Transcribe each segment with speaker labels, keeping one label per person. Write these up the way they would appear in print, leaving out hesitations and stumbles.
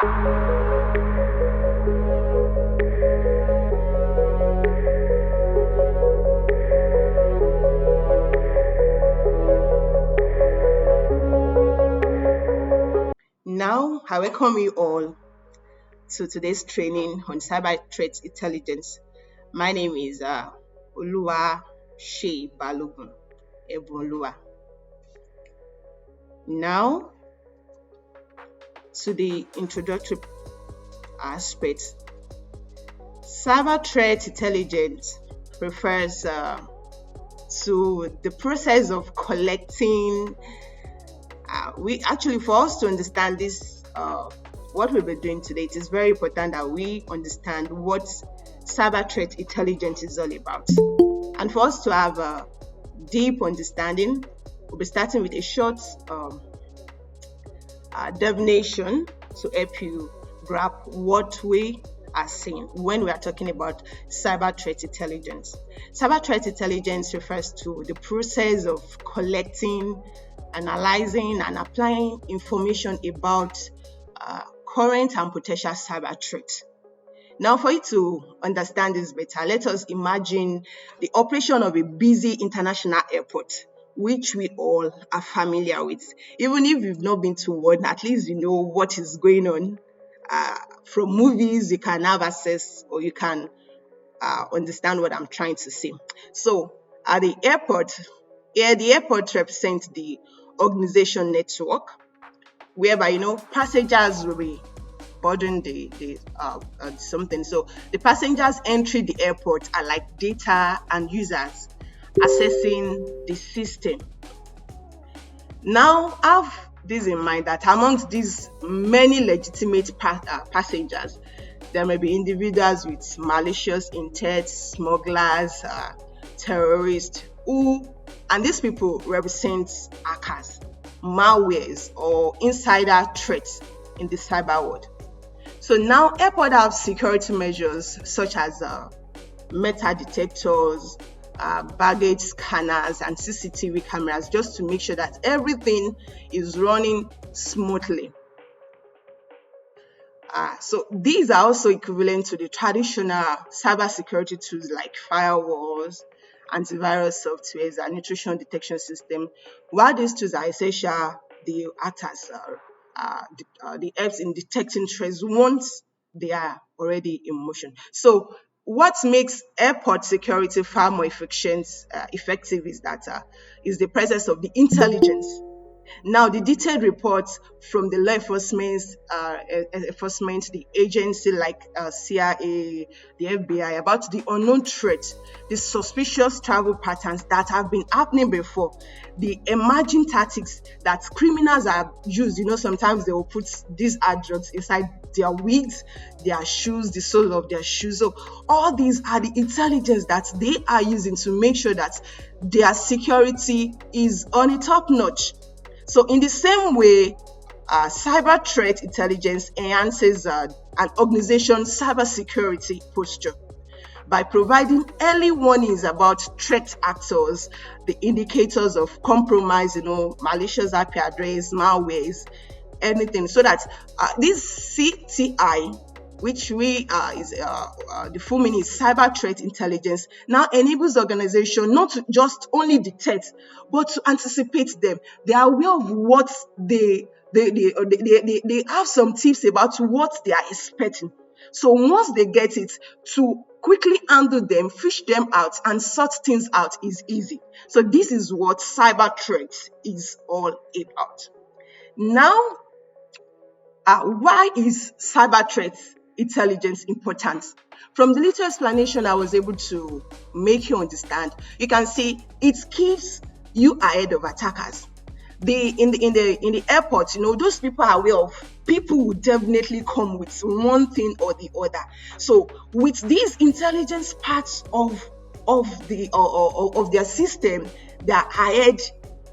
Speaker 1: Now, I welcome you all to today's training on cyber threat intelligence. My name is Oluwa Shea Balogun Ebunluwa. Now, to the introductory aspect. Cyber threat intelligence refers to the process of collecting. We actually, for us to understand this, what we'll be doing today, it is very important that we understand what cyber threat intelligence is all about. And for us to have a deep understanding, we'll be starting with a short definition to help you grasp what we are saying when we are talking about cyber threat intelligence. Cyber threat intelligence refers to the process of collecting, analyzing, and applying information about current and potential cyber threats. Now, for you to understand this better, let us imagine the operation of a busy international airport, which we all are familiar with. Even if you've not been to one, at least you know what is going on. From movies, you can have access, or you can understand what I'm trying to say. So, at the airport, the airport represents the organization network, whereby passengers will be boarding the something. So the passengers entering the airport are like data and users accessing the system. Now, have this in mind that amongst these many legitimate passengers, there may be individuals with malicious intent, smugglers, terrorists, and these people represent hackers, malwares, or insider threats in the cyber world. So now airport have security measures such as metal detectors, baggage scanners, and CCTV cameras, just to make sure that everything is running smoothly. So these are also equivalent to the traditional cybersecurity tools like firewalls, antivirus softwares, and intrusion detection system. While these tools are essential, they act as the helps in detecting threats once they are already in motion. So what makes airport security far more effective is the presence of the intelligence. Now, the detailed reports from the law enforcement, the agency like CIA, the FBI, about the unknown threats, the suspicious travel patterns that have been happening before, the emerging tactics that criminals have used. Sometimes they will put these hard drugs inside their wigs, their shoes, the sole of their shoes. So all these are the intelligence that they are using to make sure that their security is on a top notch. So in the same way, cyber threat intelligence enhances an organization's cybersecurity posture by providing early warnings about threat actors, the indicators of compromise, malicious IP address, malwares, anything, so that this CTI, which is the full meaning is cyber threat intelligence, now enables organization not to just only detect, but to anticipate them. They are aware of what they have some tips about what they are expecting. So once they get it, to quickly handle them, fish them out, and sort things out is easy. So this is what cyber threat is all about. Now, why is cyber threat intelligence important? From the little explanation I was able to make you understand, you can see it keeps you ahead of attackers. In the airport, those people are aware of people will definitely come with one thing or the other. So with these intelligence parts of their system, they are ahead.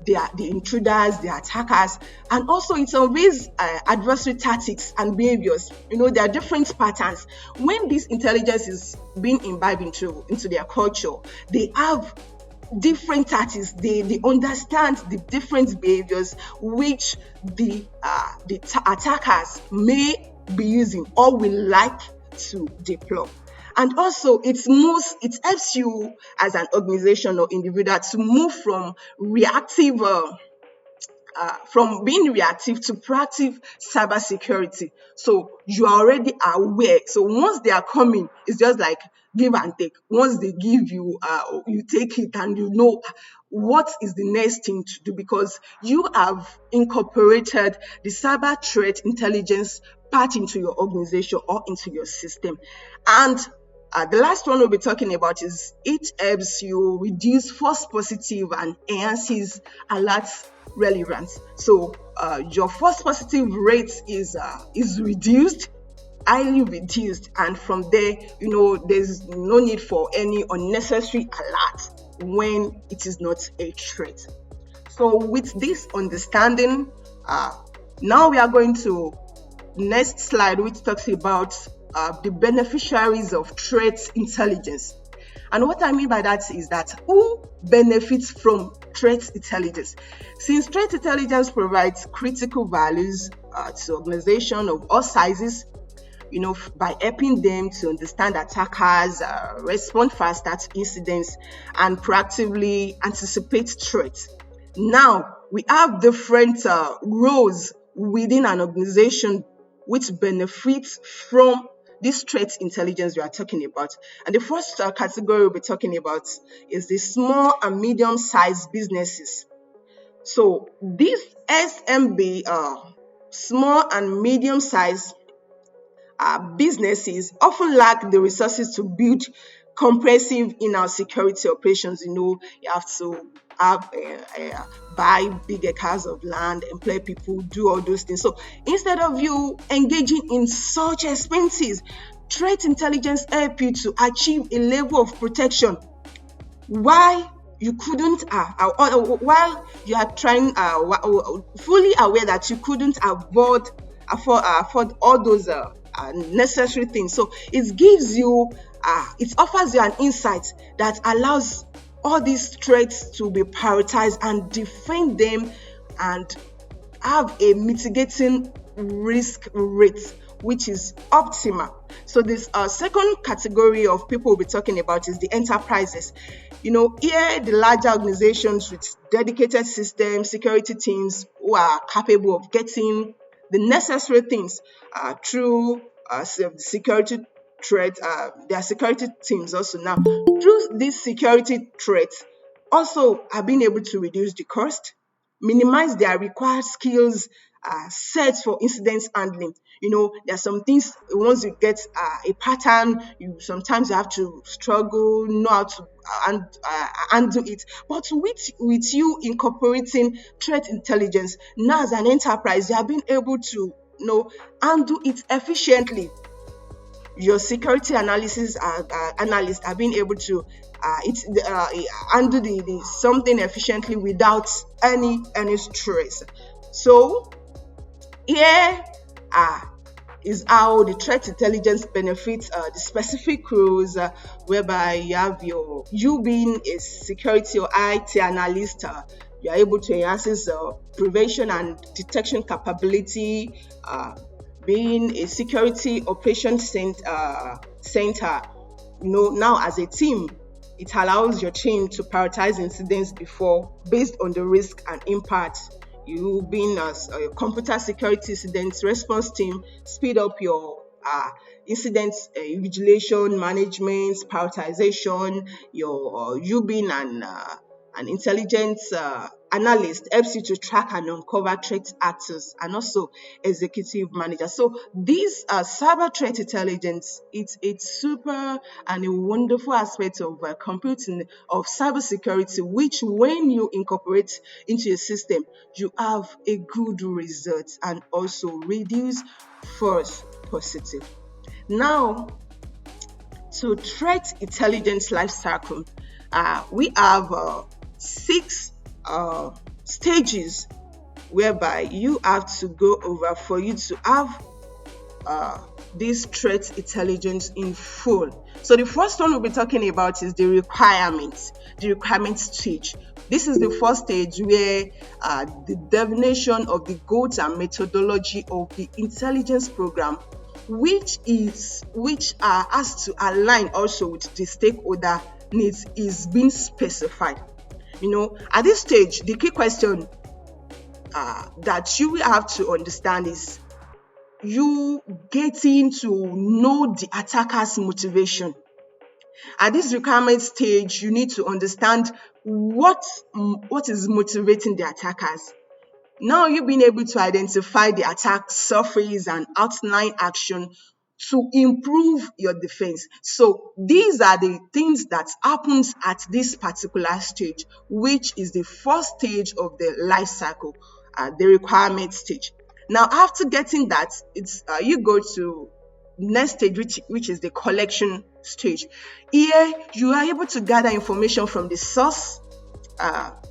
Speaker 1: They are the intruders, the attackers, and also it unveils adversary tactics and behaviors. There are different patterns. When this intelligence is being imbibed into their culture, they have different tactics. They understand the different behaviors which the attackers may be using or will like to deploy. And also it helps you as an organization or individual to move from being reactive to proactive cybersecurity. So you are already aware. So once they are coming, it's just like give and take. Once they give you, you take it, and you know what is the next thing to do, because you have incorporated the cyber threat intelligence part into your organization or into your system. And the last one we'll be talking about is it helps you reduce false positive and enhances alert relevance. So your false positive rate is reduced, highly reduced, and from there, there's no need for any unnecessary alert when it is not a threat. So with this understanding, now we are going to next slide, which talks about the beneficiaries of threat intelligence. And what I mean by that is that who benefits from threat intelligence? Since threat intelligence provides critical values to organizations of all sizes, by helping them to understand attackers, respond faster to incidents, and proactively anticipate threats. Now, we have different roles within an organization which benefits from this threat intelligence we are talking about. And the first category we'll be talking about is the small and medium-sized businesses. So these SMB, small and medium-sized businesses, often lack the resources to build comprehensive in-house security operations. You have to buy bigger cars of land, employ people, do all those things. So instead of you engaging in such expenses, threat intelligence help you to achieve a level of protection while you couldn't while you are trying fully aware that you couldn't afford all those necessary things. So it gives you it offers you an insight that allows all these threats to be prioritized and defend them and have a mitigating risk rate which is optimal. So this second category of people we'll be talking about is the enterprises. Here the larger organizations with dedicated systems, security teams who are capable of getting the necessary things through security threat, their security teams also now through these security threats also are being able to reduce the cost, minimize their required skills set for incident handling. There are some things once you get a pattern, sometimes you have to struggle, know how to handle it. But with you incorporating threat intelligence, now as an enterprise, you have been able to handle it efficiently. Your security analysts are being able to handle the something efficiently without any stress. So here is how the threat intelligence benefits the specific roles whereby you have you being a security or IT analyst. You are able to enhance prevention and detection capability. Being a security operations center, now as a team, it allows your team to prioritize incidents based on the risk and impact. You being a computer security incident response team, speed up your incident vigilation, management, prioritization. You being an intelligence analyst helps you to track and uncover threat actors and also executive manager. So this cyber threat intelligence, it's super and a wonderful aspect of computing, of cybersecurity, which when you incorporate into your system, you have a good result and also reduce false positive. Now, to threat intelligence life cycle, we have 6 stages whereby you have to go over for you to have this threat intelligence in full. So the first one we'll be talking about is the requirement stage, This is the first stage where the definition of the goals and methodology of the intelligence program, which has to align also with the stakeholder needs, is being specified. At this stage, the key question that you will have to understand is you getting to know the attacker's motivation. At this requirement stage, you need to understand what is motivating the attackers. Now you've been able to identify the attack surface and outline action to improve your defense. So these are the things that happens at this particular stage, which is the first stage of the life cycle, the requirement stage. Now, after getting that, it's you go to next stage, which is the collection stage. Here, you are able to gather information from the source,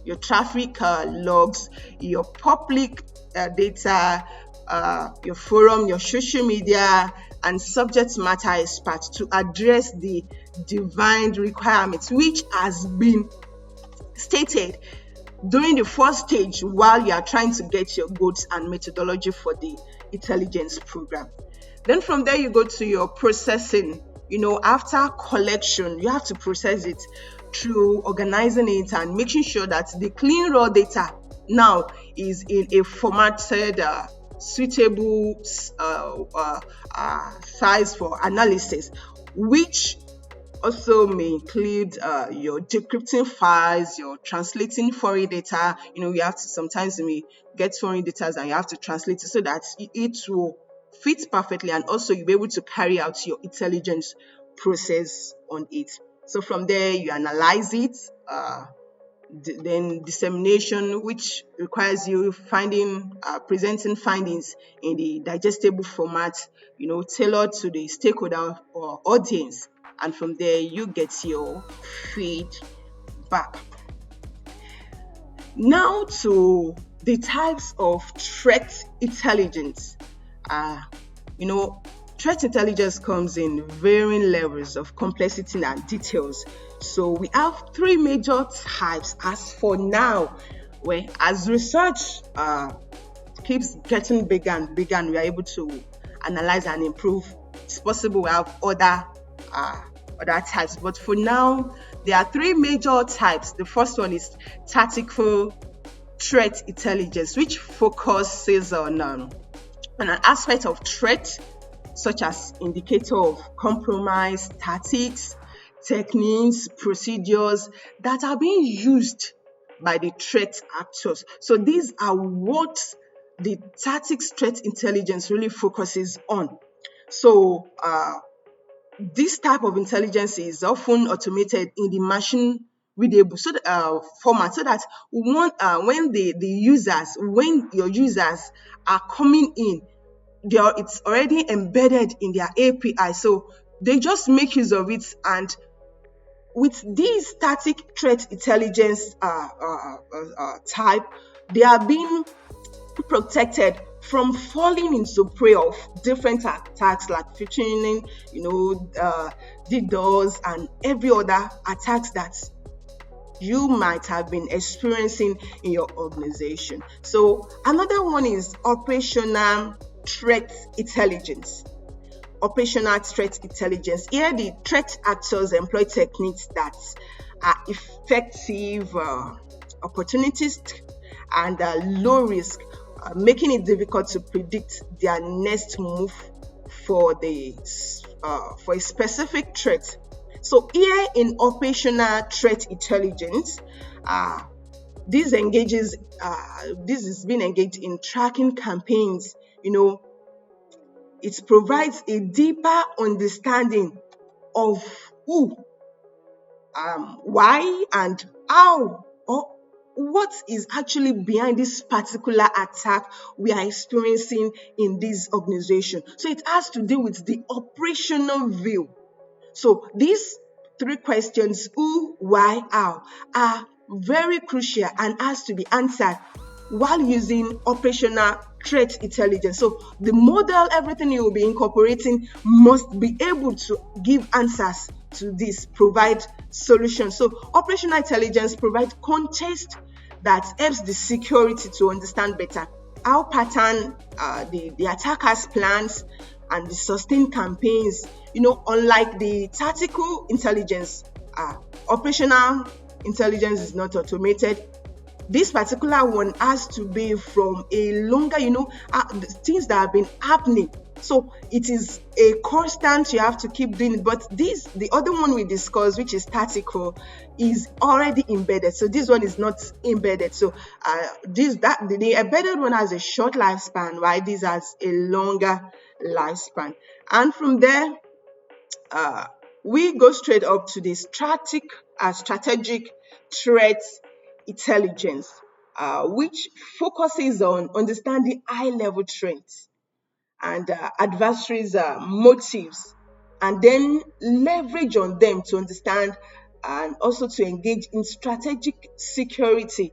Speaker 1: your traffic logs, your public data, your forum, your social media, and subject matter experts to address the defined requirements which has been stated during the first stage while you are trying to get your goals and methodology for the intelligence program. Then from there, you go to your processing. After collection, you have to process it through organizing it and making sure that the clean raw data now is in a formatted, suitable size for analysis, which also may include your decrypting files, your translating foreign data. You have to sometimes you may get foreign data and you have to translate it so that it will fit perfectly, and also you'll be able to carry out your intelligence process on it. So from there, you analyze it, then dissemination, which requires you presenting findings in the digestible format, tailored to the stakeholder or audience. And from there, you get your feedback. Now to the types of threat intelligence. Threat intelligence comes in varying levels of complexity and details. So we have three major types as for now, where as research keeps getting bigger and bigger and we are able to analyze and improve, it's possible we have other types. But for now, there are three major types. The first one is tactical threat intelligence, which focuses on an aspect of threat, such as indicator of compromise, tactics, techniques, procedures that are being used by the threat actors. So these are what the tactics threat intelligence really focuses on. So this type of intelligence is often automated in the machine readable format, so that when your users are coming in, it's already embedded in their API. So they just make use of it, and with this static threat intelligence type, they are being protected from falling into prey of different attacks like phishing, DDoS, and every other attacks that you might have been experiencing in your organization. So another one is operational threat intelligence. Operational threat intelligence. Here, the threat actors employ techniques that are effective, opportunistic, and low risk, making it difficult to predict their next move for a specific threat. So here in operational threat intelligence, this is being engaged in tracking campaigns. It provides a deeper understanding of who, why, and how, or what is actually behind this particular attack we are experiencing in this organization. So it has to do with the operational view. So these three questions, who, why, how, are very crucial and has to be answered while using operational threat intelligence. So the model, everything you will be incorporating must be able to give answers to this, provide solutions. So operational intelligence provide context that helps the security to understand better how pattern the attackers plans and the sustained campaigns. Unlike the tactical intelligence, operational intelligence is not automated. This particular one has to be from a longer, things that have been happening. So it is a constant, you have to keep doing it. But the other one we discussed, which is tactical, is already embedded. So this one is not embedded. So the embedded one has a short lifespan, while this has a longer lifespan. And from there, we go straight up to the strategic threat intelligence, which focuses on understanding high-level trends and adversaries' motives, and then leverage on them to understand and also to engage in strategic security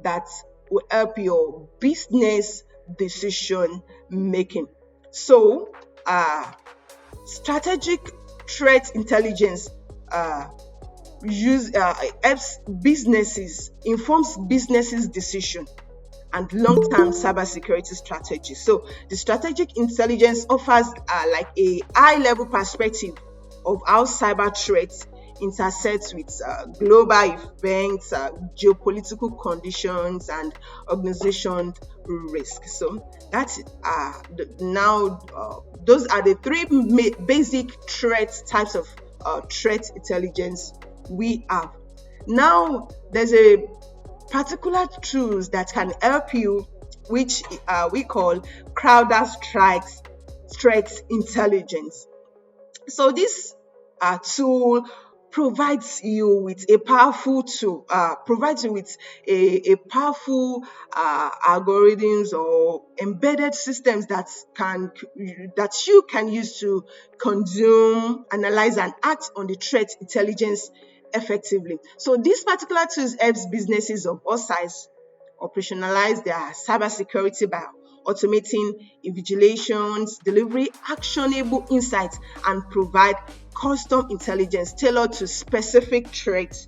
Speaker 1: that will help your business decision making. So, strategic threat intelligence uh, helps businesses, informs businesses decision and long-term cybersecurity strategy. So the strategic intelligence offers like a high-level perspective of how cyber threats intersect with global events, geopolitical conditions, and organization risk. So that's now those are the three basic threat types of threat intelligence we have. Now there's a particular tools that can help you, which we call Crowder Strikes threat intelligence. So this tool provides you with a powerful tool, provides you with a powerful algorithms or embedded systems that you can use to consume, analyze, and act on the threat intelligence effectively. So this particular tools helps businesses of all size operationalize their cybersecurity by automating invigilations, delivery actionable insights, and provide custom intelligence tailored to specific threats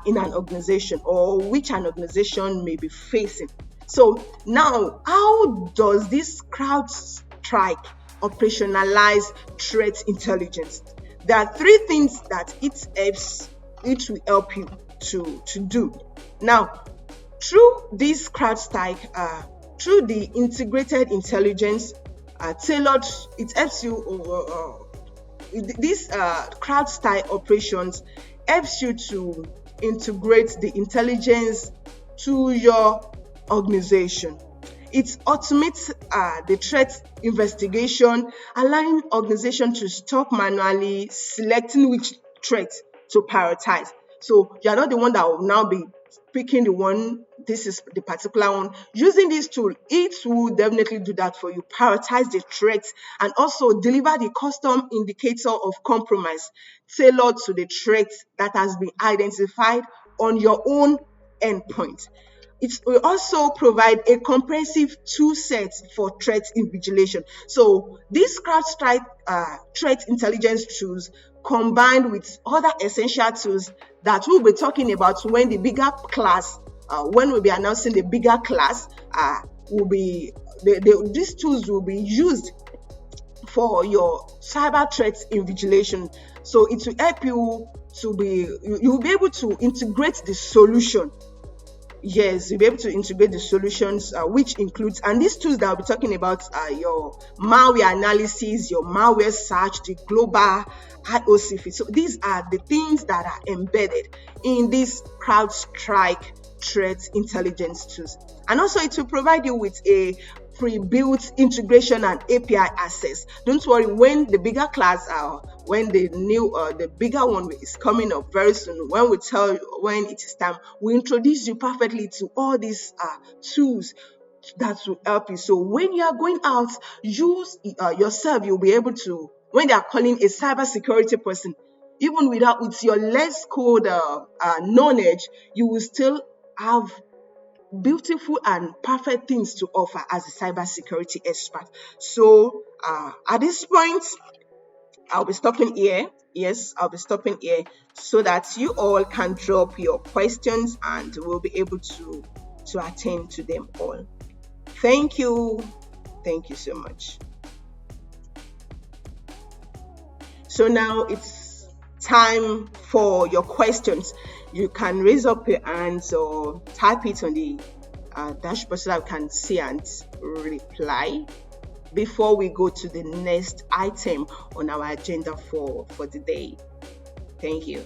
Speaker 1: in an organization or which an organization may be facing. So now, how does this CrowdStrike operationalize threat intelligence? There are three things that it will help you to do. Now, through this through the integrated intelligence tailored, it helps you this crowd style operations helps you to integrate the intelligence to your organization. It automates the threat investigation, allowing organization to stop manually selecting which threat to prioritize. So you are not the one that will now be picking the one, this is the particular one. Using this tool, it will definitely do that for you. Prioritize the threats and also deliver the custom indicator of compromise tailored to the threat that has been identified on your own endpoint. It will also provide a comprehensive tool set for threat invigilation. So these CrowdStrike threat intelligence tools combined with other essential tools that we'll be talking about when the bigger class, when we'll be announcing the bigger class, will be these tools will be used for your cyber threat invigilation. So it will help you to be, you will be able to integrate the solution. Yes, you'll be able to integrate the solutions, which includes, and these tools that I'll be talking about are your malware analysis, your malware search, the global IOC feed. So these are the things that are embedded in this CrowdStrike threat intelligence tools. And also it will provide you with a pre-built integration and API access. Don't worry, when the bigger class when the bigger one is coming up very soon, when we tell you when it is time, we introduce you perfectly to all these tools that will help you. So when you are going out, use yourself, you'll be able to, when they are calling a cybersecurity person, even with your less code knowledge, you will still have beautiful and perfect things to offer as a cybersecurity expert. So at this point, I'll be stopping here. Yes, I'll be stopping here so that you all can drop your questions and we'll be able to attend to them all. Thank you. Thank you so much. So now it's time for your questions. You can raise up your hands or type it on the dashboard so that I can see and reply before we go to the next item on our agenda for the day. Thank you.